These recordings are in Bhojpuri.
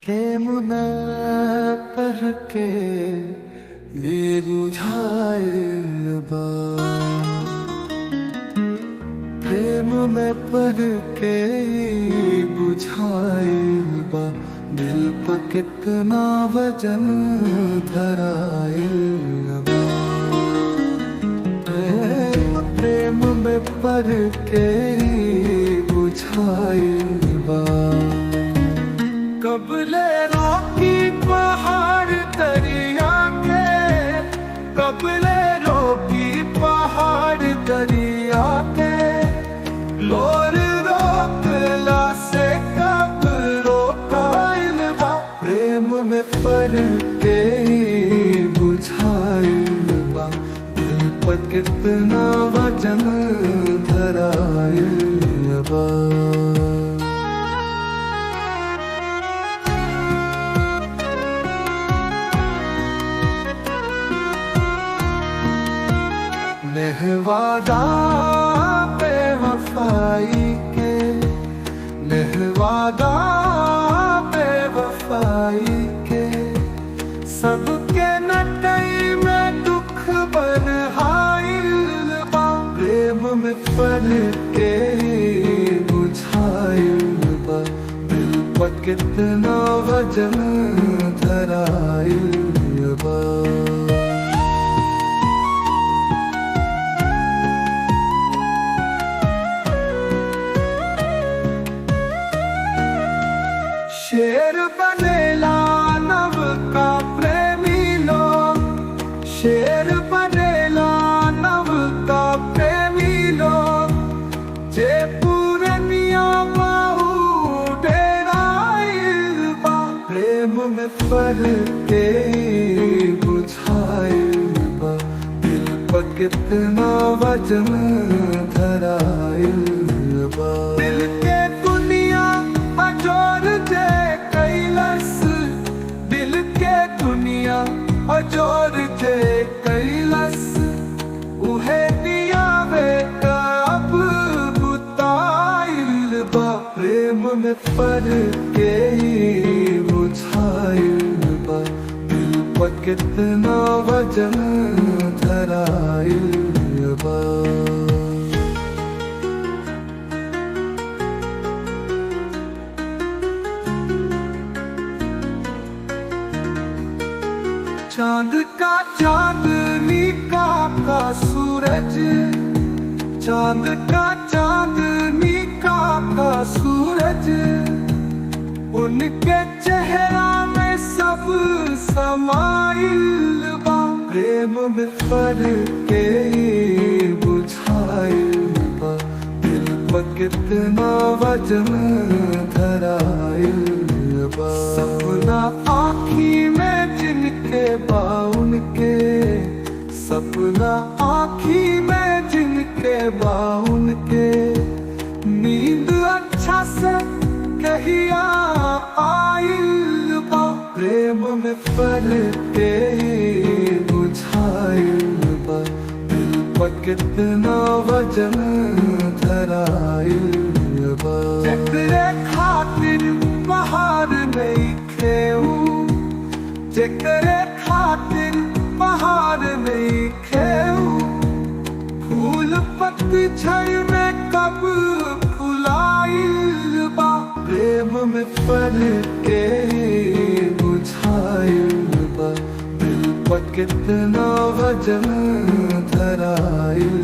प्रेम न करके ये बुझाइल बा। प्रेम में पढ़ के ये बुझाइल बा। दिल पर कितना वजन धराइल बा। प्रेम में पढ़ के ये बुझाइल बा। कबले रोकी पहाड़ दरिया के, कबले रोकी पहाड़ दरिया के। लोर रोकला से कब रोकाइल बा। प्रेम में पढ़ के बुझाइल बा। दिल पर कितना वजन धराइल बा। नेहवादा बेवफाई के, नेहवादा बेवफाई के। सबके नटई में दुख बरहाइल बा। प्रेम में पढ़ के बुझाइल बा। दिल पर कितना वजन धराइल बा। शेर बनेला नव का प्रेमी लोग, शेर बनेला नव का प्रेमी लोग। जे पूरनिया बाहू डेराइल बा। प्रेम में पढ़ के बुझाइल बा। दिल पर कितना वजन धराइल बा। दिल के दुनिया अजोर जे कैलस, दिल के दुनिया अजोर जे कैलस। उहे दिया वे अब बुताइल बा। प्रेम में पढ़ के बुझाइल बा। दिल पर कितना वजन धराइल बा। चांद का चांदनी का सूरज, चांद का चांदनी का सूरज। उनके चेहरा में सब समाइल बा। प्रेम में पढ़ के बुझाइल बा। दिल पर कितना वजन धराइल बा। सपना आँखी में जिनके बा उनके, सपना आँखी में जिनके बा उनके। नींद अच्छा से कहिया आइल बा। प्रेम में पढ़ के बुझाइल बा। दिल पर कितना वजन धराइल बा। जेकरे खातिर बाहर नहीं खेऊ, जेकरे खातिर बाहर नहीं खेऊ। फूल पतझड़ में कब फुलाइल बा। प्रेम में पढ़ के बुझाइल बा। दिल पर कितना वजन धराइल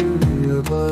बा।